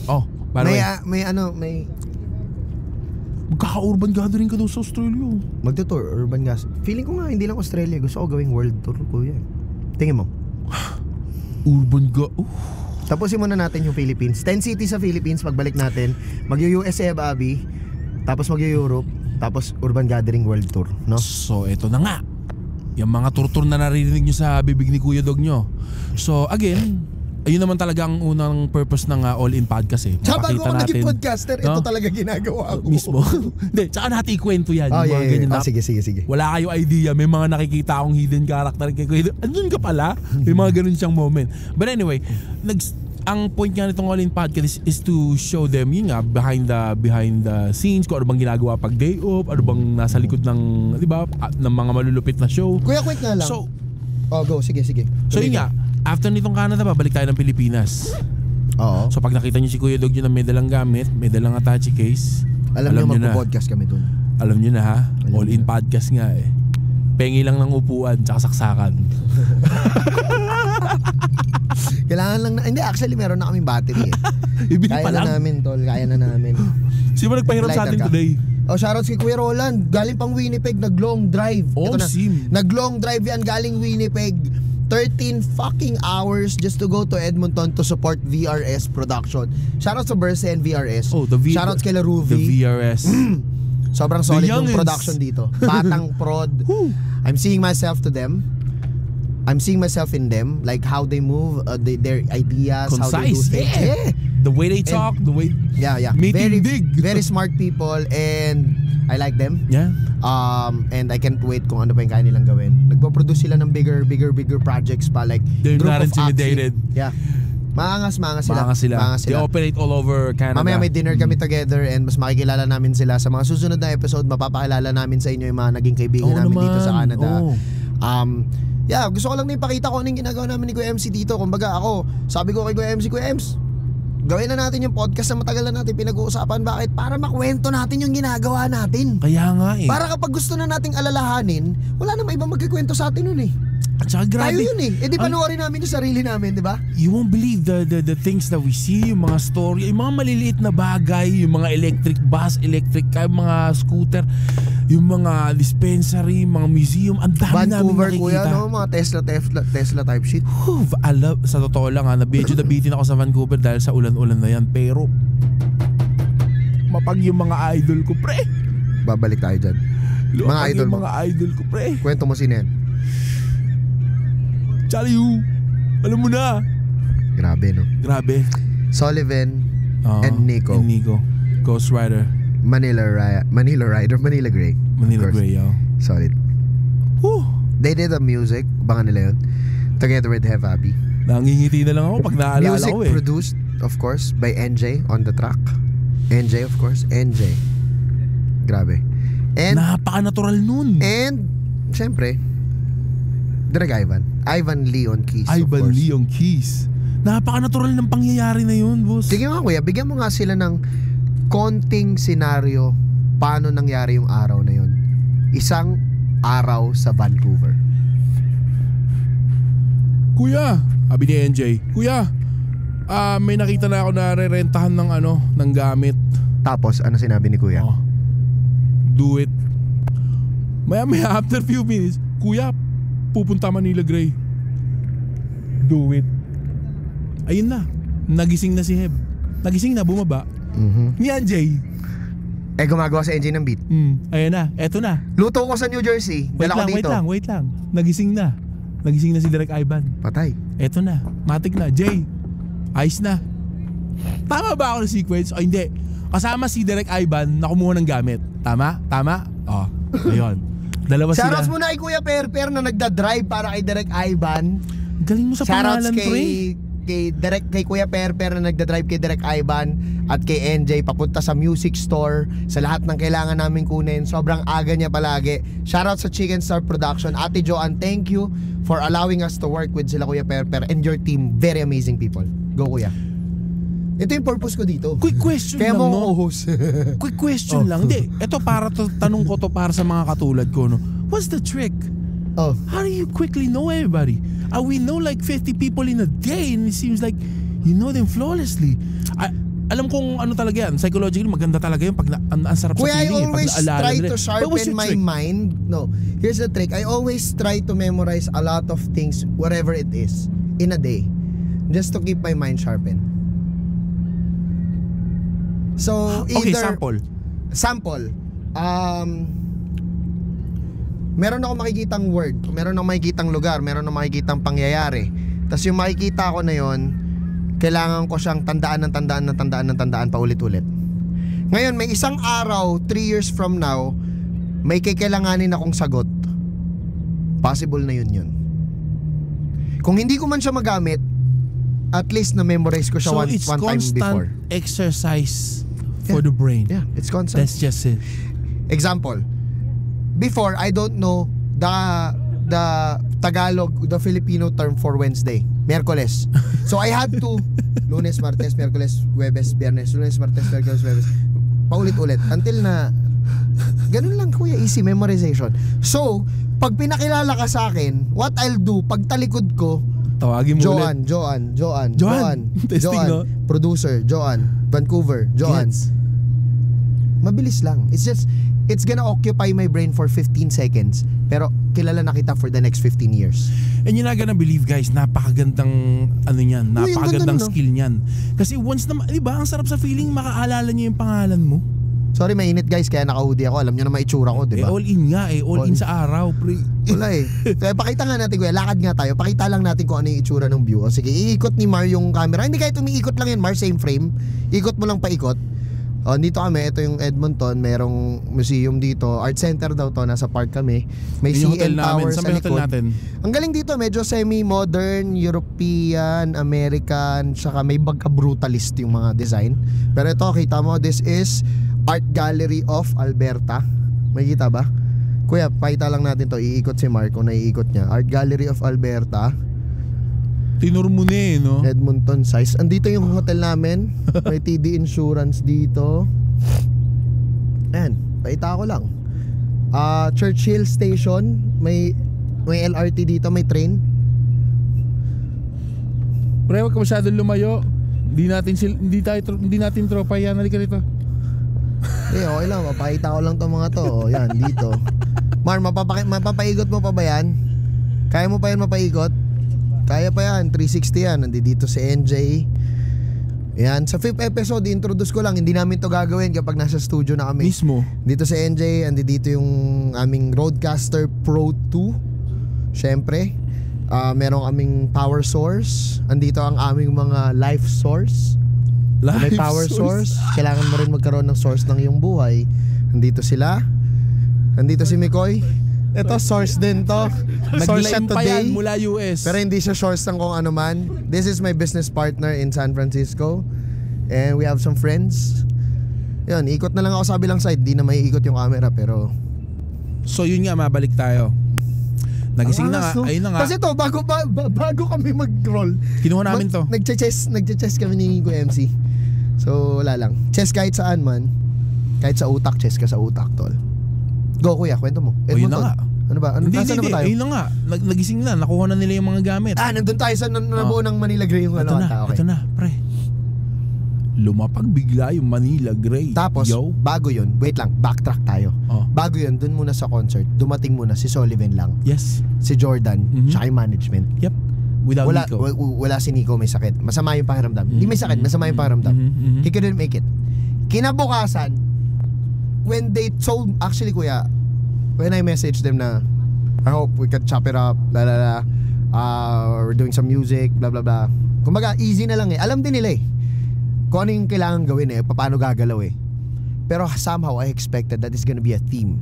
magkaka-urban gathering ka daw sa Australia. magtutour, urban gas. Feeling ko nga hindi lang Australia. Gusto ko gawing world tour, kuya. Tingin mo. Tapusin muna natin yung Philippines. 10 cities sa Philippines, pagbalik natin. Mag-USA, Bobby. Tapos mag-Europe. Tapos urban gathering world tour, no? So eto na nga, yung mga tour na naririnig nyo sa bibig ni Kuya Dog nyo. So again, ayun naman talaga ang unang purpose ng All-In Podcast eh. Tsaka bago ako naging podcaster, no? Ito talaga ginagawa ko mismo. Hindi, tsaka natin ikwento yan. Sige. Wala kayo idea, may mga nakikita akong hidden character kay Kuya Dog. Andun ka pala, may mga ganun siyang moment. But anyway, ang point nga nitong All-In Podcast is to show them yun nga behind the scenes, kung ano bang ginagawa pag day off, ano bang nasa likod ng, di ba, ng mga malulupit na show. Kuya, quick na lang. So, go, sige. So yun nga, after nitong Canada, babalik tayo ng Pilipinas. Oo. So pag nakita niyo si Kuya Dog yun na may dalang gamit, may dalang attache case, alam niyo magpo-podcast kami dun. Alam niyo na ha, All-In Podcast nga eh. Pengi lang ng upuan, tsaka saksakan. Kailangan lang hindi, actually meron na kaming battery eh. Kaya na namin, tol. Sino ba nagpahiram sa atin today? Shoutouts kay Kuya Roland. Galing pang Winnipeg, nag-long drive. Nag-long drive yan galing Winnipeg. 13 fucking hours just to go to Edmonton to support VRS production. Shoutouts to Berse and VRS. Shoutouts kay Laruvi. The VRS. Sobrang solid yung production dito. Batang prod. I'm seeing myself in them, like how they move, their ideas, concise, how they do things. Yeah. The way they talk, the way very smart people, and I like them. Yeah. And I can't wait kung ano pa yung kaya nilang gawin. Nagpo-produce sila ng bigger projects pa, like they're Group not of intimidated. Yeah. Maangas sila. They operate all over Canada. Mamaya may dinner kami together and mas makikilala namin sila. Sa mga susunod na episode, mapapakilala namin sa inyo yung mga naging kaibigan namin dito sa Canada. Yeah, gusto ko lang na ipakita ko anong ginagawa namin ni Kuya MC dito. Kumbaga ako, sabi ko kay Kuya MC, gawin na natin yung podcast na matagal na natin pinag-uusapan. Bakit? Para makwento natin yung ginagawa natin. Kaya nga eh. Para kapag gusto na nating alalahanin, wala namang ibang magkikwento sa atin nun eh. At saka grabe. Tayo yun eh. E di panoorin namin yung sarili namin, di ba? You won't believe the things that we see, yung mga story, yung mga maliliit na bagay, yung mga electric bus, electric car, mga scooter, yung mga dispensary, mga museum, ang dami namin nakikita. Kuya, no? Mga Tesla type shit. Sa totoo lang medyo nabitin ako sa Vancouver dahil sa ulan-ulan na yan, pero mapag yung mga idol ko, pre. Babalik tayo dyan. Mga idol mo. Mga idol ko, pre. Kwento mo sino yan? Chaliu. Alam mo na. Grabe, no? Grabe. Sullivan and Nico. Ghost Rider. Manila Rider, Manila Grey. Manila Grey, yo. Solid. Whew. They did the music, bangan nila yun. Together with Hev Abi. Nangingiti na lang ako pag naalala Music ko eh. produced, of course, by NJ on the track. NJ, of course. NJ. Grabe. And napaka-natural nun. And, syempre, Direk Ivan Leon Keys, of Ivan course. Leon Keys. Napaka-natural ng pangyayari na yun, boss. Sige nga kuya, bigyan mo nga sila ng konting senaryo paano nangyari yung araw na yun. Isang araw sa Vancouver. Kuya, sabi ni NJ, Kuya, may nakita na ako na re-rentahan ng gamit. Tapos, ano sinabi ni kuya? Oh, do it. Maya after few minutes, Kuya, pupunta Manila Grey. Do it. Ayun na, nagising na si Heb. Nagising na, bumaba. Ni NJ. Gumagawa sa engine ng beat. Ayun na, eto na. Luto ko sa New Jersey. Dala ko dito. Wait lang. Nagising na si Direk Ivan. Patay. Eto na, matik na. Jay, ayos na. Tama ba ako ng sequence? O hindi. Kasama si Direk Ivan na kumuha ng gamit. Tama? Oh, ayun. Dalawa sila. Shoutouts muna kay Kuya Per na nagda-drive para kay Direk Ivan. Galing mo sa Shoutouts pangalan, pre. kay Kuya Per na nagda-drive kay Direk Ivan at kay NJ papunta sa music store, sa lahat ng kailangan namin kunin. Sobrang aga niya palagi. Shoutout sa Chicken Star Production. Ate Joanne, thank you for allowing us to work with sila Kuya Per and your team. Very amazing people. Go Kuya. Ito yung purpose ko dito. Quick question Kaya lang, mo no? host. Quick question lang. Hindi, ito tanong ko to para sa mga katulad ko, no? What's the trick? How do you quickly know everybody? We know like 50 people in a day and it seems like you know them flawlessly. Alam kong ano talaga yan, psychologically maganda talaga yun pag ang sarap Kuya, sa feeling. I always try to sharpen my trick? mind. No, here's the trick. I always try to memorize a lot of things, whatever it is, in a day, just to keep my mind sharpened. So, Okay, either sample. Meron akong makikitang word, meron akong makikitang lugar, meron akong makikitang pangyayari. Tapos yung makikita ko na yon, kailangan ko siyang tandaan paulit-ulit. Ngayon, may isang araw, 3 years from now, may kailanganin akong sagot. Possible na yun. Kung hindi ko man siya magamit, at least na-memorize ko siya one time before. So it's constant exercise for the brain. Yeah, it's constant. That's just it. Example, before I don't know the Tagalog, the Filipino term for Wednesday, Miyerkules. So I had to Lunes, Martes, Miyerkules, Huwebes, Biyernes, Lunes, Martes, Miyerkules, Huwebes, paulit-ulit until na ganun lang kuya, easy memorization. So, pag pinakilala ka sa akin, what I'll do, pag talikod ko, tawagin mo ulit. Joan, Testing, no? Producer, Joan, Vancouver, Joan. Gets. Mabilis lang. It's gonna occupy my brain for 15 seconds. Pero kilala na kita for the next 15 years. And you're not gonna believe guys, napakagandang napakagandang ganda, no? skill niyan. Kasi once na, di ba, ang sarap sa feeling makaalala niyo yung pangalan mo. Sorry, mainit guys, kaya naka-hoodie ako. Alam niyo na maitsura ko, di ba? All in nga all in sa araw, pre. Wala eh. Kaya pakita nga natin, kuya. Lakad nga tayo. Pakita lang natin kung ano yung itsura ng view. O sige, iikot ni Mar yung camera. Hindi kahit umiikot lang yan, Mar, same frame. Ikot mo lang paikot. O, dito kami, ito yung Edmonton. Merong museum dito. Art center daw to, nasa park kami. May CN Tower sa likod. Natin? Ang galing dito, medyo semi-modern, European, American, saka may bagka-brutalist yung mga design. Pero ito, kita mo, this is Art Gallery of Alberta. May kita ba? Kuya, pakita lang natin to. Iikot si Marco, naiikot niya. Art Gallery of Alberta, Tinur mo na no? Edmonton size. Andito yung hotel namin. May TD Insurance dito. Ayan, pakita ko lang. Churchill Station. May LRT dito, may train. Pre, wag ka masyadong lumayo. Hindi natin tropa yan. Halika rito. Okay lang, mapakita ko lang 'tong mga to. Yan, dito. Mar, mapapaigot mo pa ba yan? Kaya mo pa yan mapaikot? Kaya pa yan, 360 yan. Nandito si NJ. Yan, sa 5th episode, introduce ko lang. Hindi namin to gagawin kapag nasa studio na kami. Mismo. Dito si NJ, dito yung aming Rodecaster Pro 2. Syempre. Meron kaming power source. Andito ang aming mga life source. May power source. Kailangan mo rin magkaroon ng source ng iyong buhay. Andito sila. Andito si Mikoy. Ito source din to. Source siya today mula US. pero hindi siya source ng kung ano man. This is my business partner in San Francisco. And we have some friends. Yun, ikot na lang ako sa bilang side. Di na may ikot yung camera pero so yun nga, mabalik tayo. Nagising na nga, ayun na nga. Kasi to, bago kami mag-roll, kinuha namin to. Nagche-chess kami ni Kuya MC. So wala lang. Chess kahit saan man. Kahit sa utak, chess ka sa utak, tol. Go kuya, kwento mo. Yun na nga. Ano ba? Hindi, na ba tayo? ayun na nga. Nagising na, nakuha na nila yung mga gamit. Nandun tayo sa nabuo ng Manila Grey yung ito na, okay. Ito na, pre. Lumapag bigla yung Manila Grey. Tapos, bago yun, wait lang, backtrack tayo. Bago yun, dun muna sa concert, dumating muna si Sullivan lang. Yes. Si Jordan, tsaka yung management. Yep. Without Nico. Wala si Nico, may sakit. Masama yung pakiramdam. Hindi may sakit, masama yung pakiramdam. He couldn't make it. Kinabukasan, when they told, actually kuya, when I messaged them na, I hope we can chop it up, we're doing some music, blah blah blah. Kumbaga, easy na lang eh. Alam din nila eh kung ano yung kailangan gawin eh, paano gagalaw eh. Pero somehow I expected that it's gonna be a theme.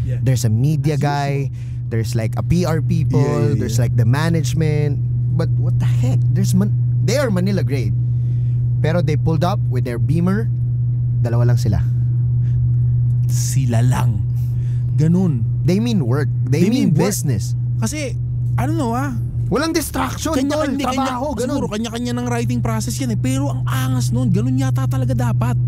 Yeah. There's a media guy, there's like a PR people, there's like the management. But what the heck? They are Manila Grey. Pero they pulled up with their Beamer. Dalawa lang sila. Sila lang. Ganun. They mean work. They mean business. Kasi, I don't know walang distraction, tol. Trabaho, ganun. Siguro, kanya-kanya ng writing process yan eh. Pero ang angas nun, ganun yata talaga dapat.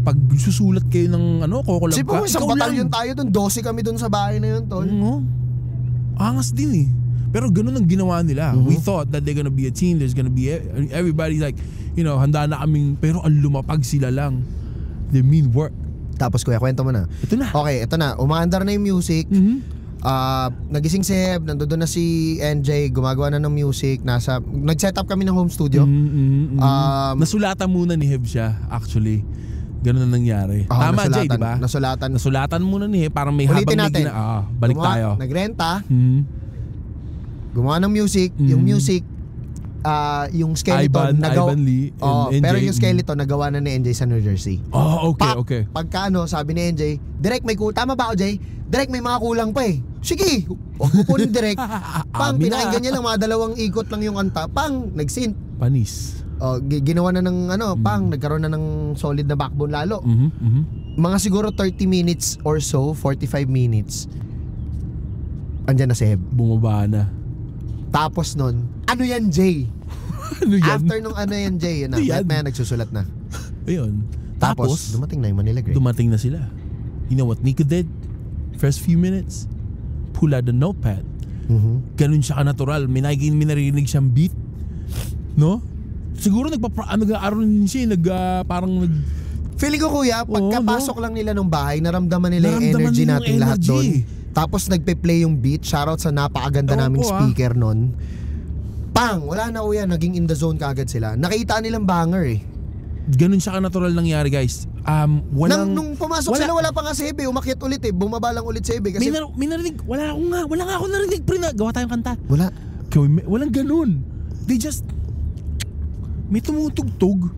Pag susulat kayo ng kukulab ka, ikaw lang. Isang batalyon tayo dun, 12 kami dun sa bahay na yun, tol. Angas din eh. Pero ganun ang ginawa nila. We thought that they're gonna be a team. There's gonna be everybody's like, handa na kaming, pero ang lumapag sila lang. They mean work. Tapos kuya, kwento mo na. Ito na. Okay, ito na. Umaandar na yung music. Nagising si Heb, nandoon na si NJ, gumagawa na ng music, nag-set up kami ng home studio. Nasulatan muna ni Heb siya, actually. Ganun na nangyari. Tama, Jay, di ba? Nasulatan muna ni Heb, parang may ulitin habang natin. Balik tayo. Nagrenta. Gumawa ng music, yung music, yung skeleton Ivan Lee and NJ. Pero yung skeleton nagawa na ni NJ sa New Jersey. Okay. Pagka sabi ni NJ, direct may kulang. Tama ba ako, Jay? Direct may mga kulang pa eh. Sige, huwag mo po direct. Pang pinakinggan niya lang, mga 2 ikot lang yung kanta. Pang nag-synth. Panis. Ginawa na ng pang nagkaroon na ng solid na backbone lalo. Mga siguro 30 minutes or so, 45 minutes. Andyan na si Heb. Bumaba na. Tapos nun, ano yan, Jay? Ano yan? After nung ano yan, Jay, yun na. Batman nagsusulat na. Ayun. Tapos, dumating na yung Manila Grey. Dumating na sila. You know what Nico did? First few minutes, pull out the notepad. Ganun siya ka-natural. May narinig siyang beat. No? Siguro nag-aaral din siya. Feeling ko kuya, pagkapasok lang nila ng bahay, naramdaman nila yung energy natin lahat doon. Tapos nagpe-play yung beat. Shoutout sa napakaganda naming speaker nun. Pang! Wala na kuya, naging in the zone kaagad sila. Nakita nilang banger eh. Ganun siya ka-natural nangyari, guys. Nung pumasok sila, wala pa nga si Hebe. Umakyat ulit eh. Bumaba lang ulit si Hebe. Kasi may narinig. Wala nga ako narinig. Gawa tayong kanta. Wala. Walang ganun. They just, may tumutugtog.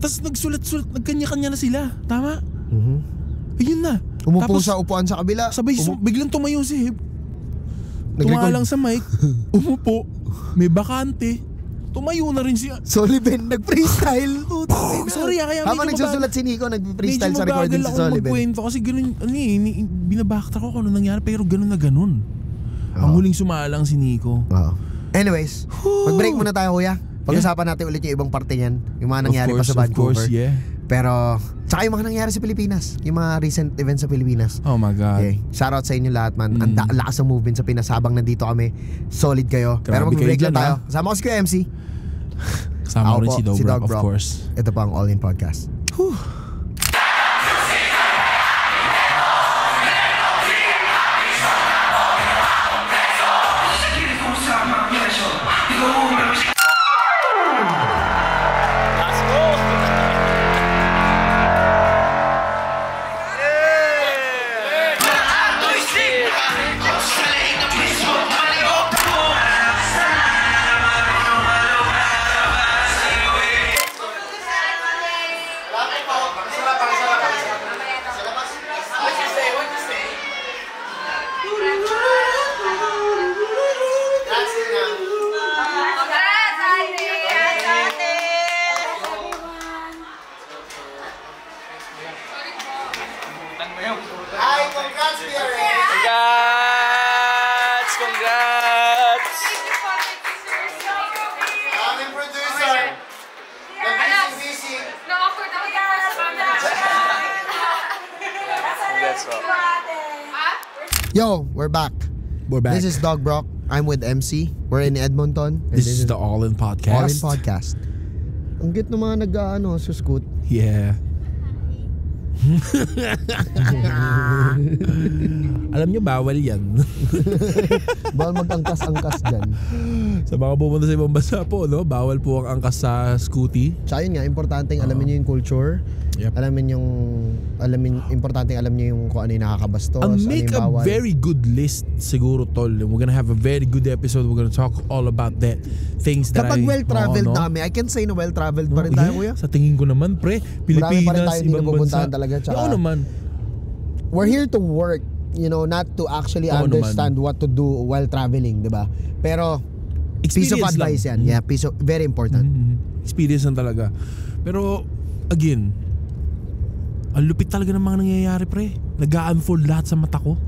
Tapos nagsulat-sulat. Nagkanya-kanya na sila. Tama? Ayun na. Umupo sa upuan sa kabila. Sabay biglang tumayo si Hebe. Tumalang sa mic. Umupo. May bakante. Tumayo na rin siya. Sullivan, nag-freestyle. Sorry, kaya habang nagsusulat si Nico, nag-freestyle sa recording si Sullivan. Medyo magkwento kasi ganun, binabacktrack ko kung ano nangyari, pero ganun na ganun. Ang huling sumalang si Nico. Anyways, mag-break muna tayo kuya. Pag-usapan natin ulit yung ibang parte niyan. Yung mga nangyari pa sa Vancouver. Of course, yeah. Pero, tsaka yung mga nangyari sa Pilipinas. Yung mga recent events sa Pilipinas. Oh my God. Okay. Shoutout sa inyo lahat man. Ang lakas ng movement sa Pinas habang nandito kami. Solid kayo. Pero mag-break lang tayo. Kasama ko si Kuya MC. Kasama ko rin si Dog Brock, of course. Ito pa ang All In Podcast. Yo, we're back. We're back. This is Dog Brock. I'm with MC. We're in Edmonton. And This is the All In Podcast. All In Podcast. Ang cute ng mga nag-ano, suscoot. Yeah. Alam nyo, bawal yan. Bawal mag-angkas-angkas dyan. Sa mga pupunta sa ibang bansa po, no? Bawal po ang angkas sa scooty. Tsaka yun nga, importanteng alamin nyo yung culture. Yep. Importanteng alam nyo yung kung ano yung nakakabastos, I'll ano make yung a bawal. very good list siguro, tol. We're gonna have a very good episode. We're gonna talk all about that. Things that Kapag well-traveled no? na kami, I can say na well-traveled pa rin tayo, kuya. Sa tingin ko naman, pre. Marami pa rin Pilipinas, tayo hindi ibang napupuntahan bansa. talaga. Tsaka, Oo naman. we're here to work, you know, not to actually Oo understand what to do while traveling, di ba? Pero, piece of Experience advice lang. yan. Yeah, very important. Experience lang talaga. Pero, again, ang lupit talaga ng mga nangyayari, pre. Nag-unfold lahat sa mata ko.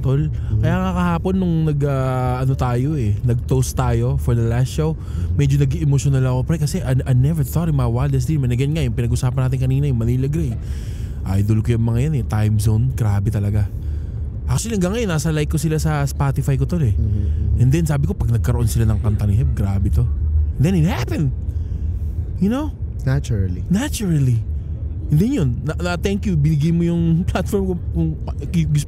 Tol. Kaya nga kahapon nung nag-toast tayo for the last show, medyo nag-emotional ako, pre, kasi I never thought in my wildest dream. And again nga, yung pinag-usapan natin kanina, yung Manila Grey. Idol ko yung mga yan time zone, grabe talaga. Actually hanggang ngayon, nasa like ko sila sa Spotify ko, tol eh. And then sabi ko, pag nagkaroon sila ng kanta ni Heb, grabe to. And then it happened. You know? Naturally. Hindi yun. Thank you. Binigay mo yung platform kung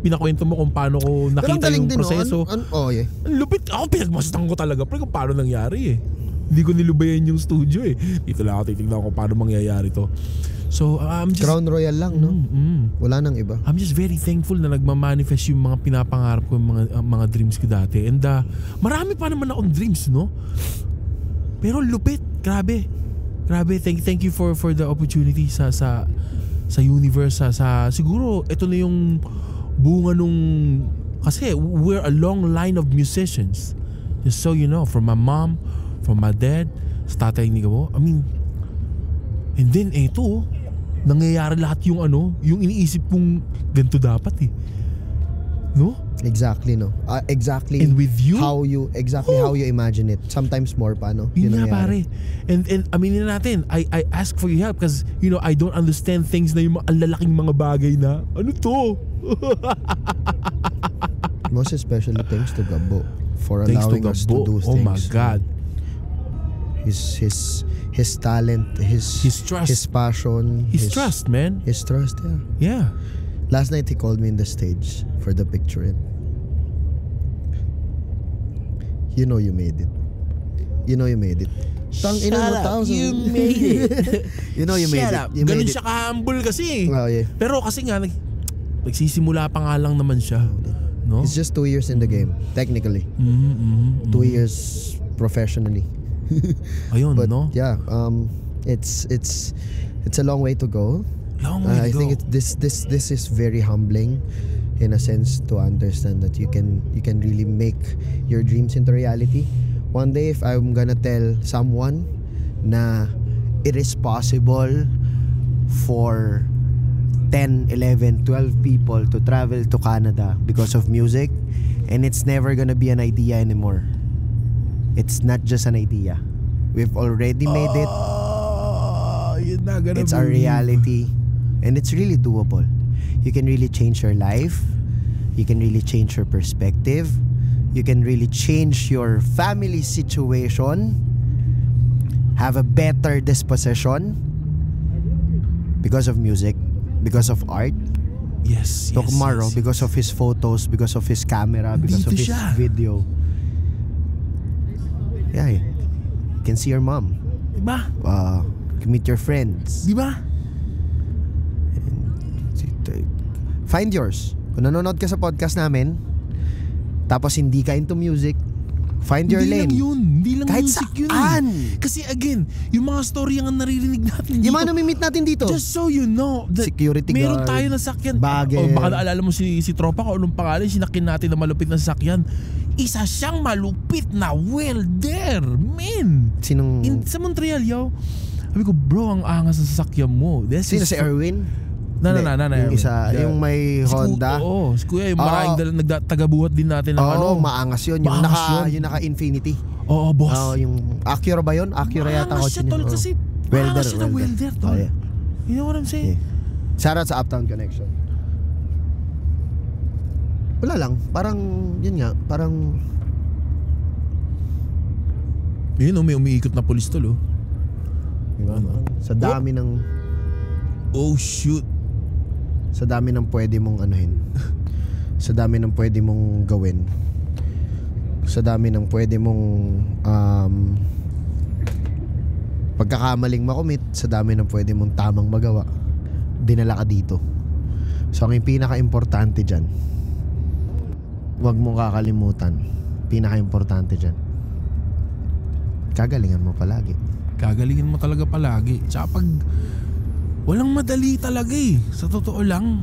pinakwento mo kung paano ko nakita yung proseso. Yeah. Ang lupit. Ako pinagmasdan ko talaga. Pero kung paano nangyari eh. Hindi ko nilubayan yung studio eh. Dito lang ako titignan kung paano mangyayari to. So I'm just... Crown Royal lang, no? Wala nang iba. I'm just very thankful na nagmamanifest yung mga pinapangarap ko, yung mga dreams ko dati. And marami pa naman akong dreams, no? Pero lupit. Grabe. Thank you for the opportunity sa universe sa siguro ito na yung bunga nung kasi we're a long line of musicians. Just so you know, from my mom, from my dad, sa tatay ni Gabo. I mean, and then ito nangyayari lahat yung yung iniisip kong ganito dapat eh. No? Exactly, no? Exactly. And with you? How you imagine it. Sometimes more pa, no? Yun nga pare. And aminin natin, I ask for your help because, you know, I don't understand things na yung ang lalaking mga bagay na, ano to? Most especially thanks to Gabo for Thanks allowing to us to do Gabo. things. Oh my God. His talent, his trust. his passion. His trust, man. His trust, yeah. Yeah. Last night he called me in the stage for the picture. You know you made it. Tang ina mo, thousand. You made it. You know you made it. You Ganun made siya ka-humble kasi. Oh, yeah. Pero kasi nga, nagsisimula pa nga lang naman siya. No? He's just 2 years in the game, technically. 2 years professionally. Ayun, But no? yeah, it's a long way to go. Long way to I go. think this is very humbling in a sense to understand that you can really make your dreams into reality. One day if I'm gonna tell someone na it is possible for 10, 11, 12 people to travel to Canada because of music, and it's never gonna be an idea anymore. It's not just an idea. We've already made it. You're not gonna It's a believe. reality. And it's really doable. You can really change your life. You can really change your perspective. You can really change your family situation. Have a better disposition because of music, because of art. Yes, Tomorrow, yes. because of his photos, because of his camera, because Dito of his siya. video. Yeah, you can see your mom. Diba? Meet your friends. Diba? Find yours. Kung nanonood ka sa podcast namin, tapos hindi ka into music, Find your lane. Hindi lang Kahit music yun saan. Kasi again, yung mga story ang naririnig natin dito. Yung mga namimit natin dito. Just so you know, Security meron guard, tayo na sakyan. bagger. Baka naalala mo si tropa ko, anong pangalan, sinakin natin na malupit na sakyan. Isa siyang malupit na welder, man. Sinong... Sa Montreal, yo. Sabi ko, bro, ang angas ng sasakyan mo. Sino si Erwin? Yung isa, yung may Honda. Oo, si Kuya, yung maraming nagtagabuhat din natin ng maangas yun. Yung naka-Infinity. Oo, boss. Yung Acura ba yun? Acura yata ko siya, tol, kasi welder siya na welder, tol. Yeah. You know what I'm saying? Yeah. Shout out sa Uptown Connection. Wala lang, parang yun nga, parang yun, may umiikot na pulis, tol, sa dami ng oh shoot. Sa dami ng pwede mong anuhin. Sa dami ng pwede mong gawin. Sa dami ng pwede mong pagkakamaling makomit. Sa dami ng pwede mong tamang magawa. Dinala ka dito. So ang pinaka-importante dyan, huwag mong kakalimutan. Pinaka-importante dyan, kagalingan mo palagi. Kagalingan mo talaga palagi. Tsaka pag walang madali talaga sa totoo lang.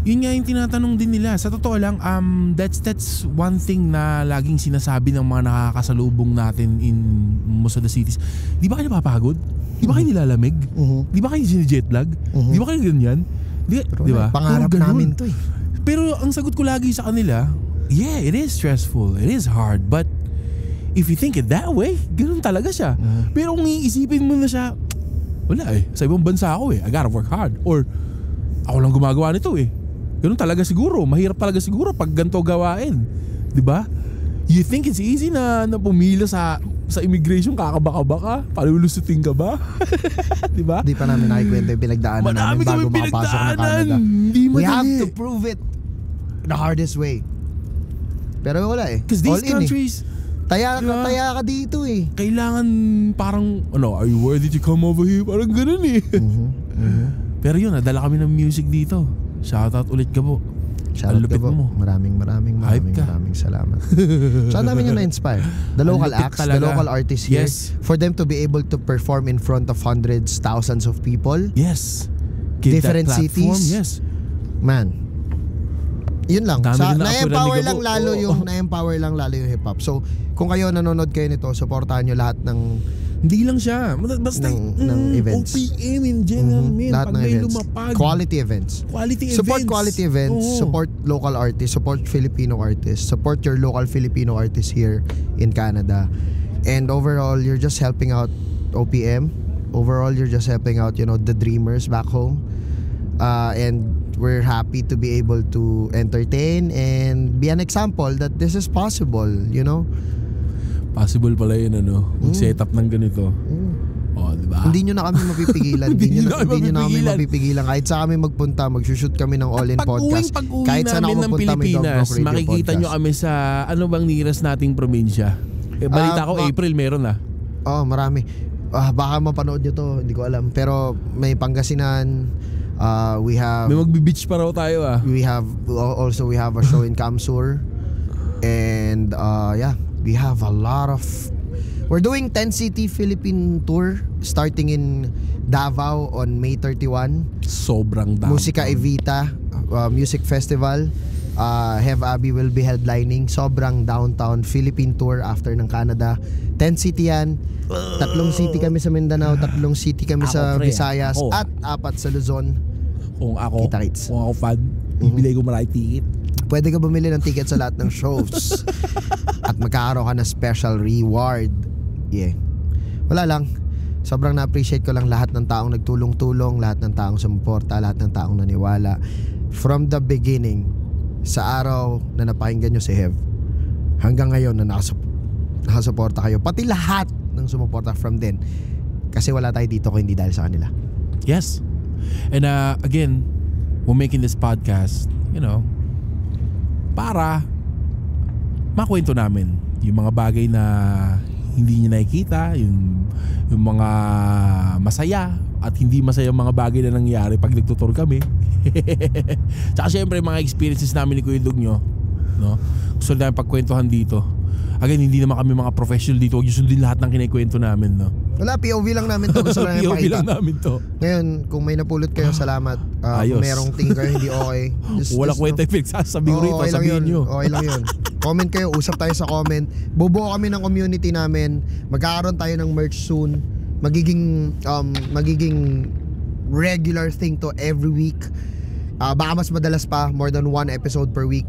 Yun nga yung tinatanong din nila. Sa totoo lang, that's one thing na laging sinasabi ng mga nakakasalubong natin in most of the cities. Di ba kayo napapagod? Di ba kayo nilalamig? Di ba kayo sinijetlag? Di ba kayo ganyan? Di ba? Pangarap namin to Pero ang sagot ko lagi sa kanila, yeah, it is stressful, it is hard, but if you think it that way, ganun talaga siya. Pero kung iisipin mo na siya, wala sa ibang bansa ako I gotta work hard, or ako lang gumagawa nito ganun talaga siguro, mahirap talaga siguro pag ganito gawain, di ba? You think it's easy na pumila sa immigration, kakabaka-baka, palulusutin ka ba? Di ba? Di pa namin nakikwento yung pinagdaanan namin bago makapasok ng Canada. We have to prove it the hardest way. Pero wala because these countries Taya ka dito kailangan parang are you worthy to come over here? Parang ganun Pero yun, nadala kami ng music dito. Shoutout ulit ka po. Shoutout ka po. Maraming salamat. Saan namin yun na-inspire? The local acts, the local artists here. Yes. For them to be able to perform in front of hundreds, thousands of people. Yes. Different cities. Yes. Man, yun lang. Na-empower lang lalo yung hip-hop. So, kung kayo nanonood kayo nito, supportahan nyo lahat ng hindi lang siya. Basta ng events. OPM in general, lahat ng events. Lumapag. Quality events. Support quality events. Support local artists. Support Filipino artists. Support your local Filipino artists here in Canada. And overall, you're just helping out OPM. Overall, you're just helping out, the dreamers back home. And we're happy to be able to entertain and be an example that this is possible, Possible pala yun, mag-set up ng ganito. Diba? Hindi nyo na kami mapipigilan. Hindi nyo na kami mapipigilan. Kahit sa kami magpunta, mag-shoot kami ng All In Podcast. Kahit saan ako magpunta, Pilipinas, makikita nyo kami sa ano bang nearest nating probinsya. Balita ko, April meron marami. Baka mapanood nyo to, hindi ko alam. Pero may Pangasinan. We have. May magbi-beach pa raw tayo We have a show in Kamsur. And we have a lot of. We're doing 10 city Philippine tour starting in Davao on May 31. Sobrang dami. Musica Evita Music Festival. Have Abby will be headlining. Sobrang downtown Philippine tour after ng Canada. 10 city yan. 3 city kami sa Mindanao, 3 city kami sa Visayas, at 4 sa Luzon. Kung ako fan, bibili ko maraming ticket. Pwede ka bumili ng ticket sa lahat ng shows. At magkakaroon ka na special reward. Wala lang. Sobrang na-appreciate ko lang lahat ng taong nagtulong-tulong, lahat ng taong sumuporta, lahat ng taong naniwala. From the beginning, sa araw na napakinggan nyo si Hev, hanggang ngayon na nakasuporta kayo. Pati lahat ng sumuporta from then. Kasi wala tayo dito kung hindi dahil sa kanila. Yes. And again, we're making this podcast, para makwento namin yung mga bagay na hindi nyo nakikita, yung mga masaya at hindi masaya mga bagay na nangyari pag nagtutur kami. Tsaka syempre mga experiences namin ni Kuya Dug nyo, gusto namin pagkwentuhan dito. Again, hindi naman kami mga professional dito. Huwag nyo sundin lahat ng kinikwento namin, no? Wala, POV lang namin to. Gusto lang POV pakita. lang namin to. Ngayon, kung may napulot kayo, salamat. Kung merong tingin kayo hindi okay. Wala kwenta yung pinagsasabi ko rito. Okay lang Sabihin yun. nyo. Okay lang yun. Comment kayo, usap tayo sa comment. Bubuo kami ng community namin. Magkakaroon tayo ng merch soon. Magiging regular thing to every week. Baka mas madalas pa, more than 1 episode per week.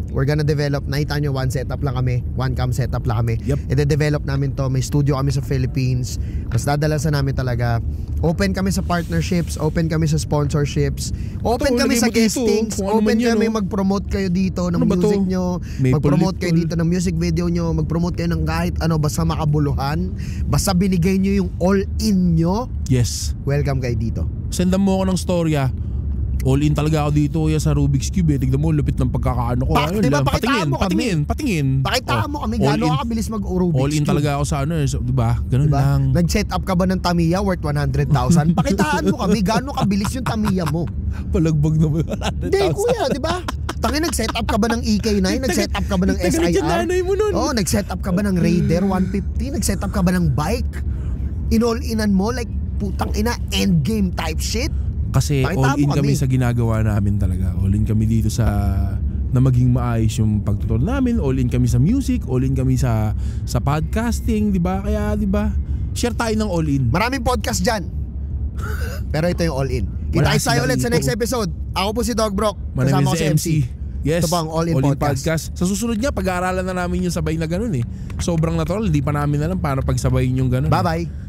We're gonna develop, nakita nyo, 1 setup lang kami, 1 cam setup lang kami. I-develop namin to, may studio kami sa Philippines. Mas dadalasan namin talaga. Open kami sa partnerships, open kami sa sponsorships, open kami sa guestings, open kami mag-promote kayo dito ng music nyo, mag-promote kayo dito ng music video nyo, mag-promote kayo ng kahit ano, basta makabuluhan, basta binigay nyo yung all-in nyo. Yes. Welcome kayo dito. Sendan mo ako ng storya. All in talaga ako dito sa Rubik's Cube. Tignan mo, lupit ng pagkakaano ko. Diba, pakitaan mo kami. Patingin. Pakitaan mo kami, gano'n ka kabilis mag-Rubik's Cube. All in talaga ako sa ano, so, diba? Ganun lang. Nag-set up ka ba ng Tamiya worth 100,000? Pakitaan mo kami, gano'n kabilis yung Tamiya mo. Palagbag naman. Hindi kuya, diba? Tangin, nag-set up ka ba ng EK9? Nag-set up ka ba ng SIR? Oo, nag-set up ka ba ng Raider 150? Nag-set up ka ba ng bike? In-all-inan mo, like putang ina, endgame type shit? Kasi all in kami sa ginagawa namin talaga. All in kami dito sa na maging maayos yung pagtuturo namin. All in kami sa music, all in kami sa podcasting, 'di ba? Kaya 'di ba? Share tayo ng all in. Maraming podcast diyan. Pero ito yung all in. Kita tayo ulit sa next episode. Ako po si Dog Brock. Kasama ko si MC. Yes. Ito pa ang all in podcast. Sa susunod niya, pag-aaralan na namin yung sabay na ganun eh. Sobrang natural, hindi pa namin alam paano pagsabayin yung ganun. Bye-bye.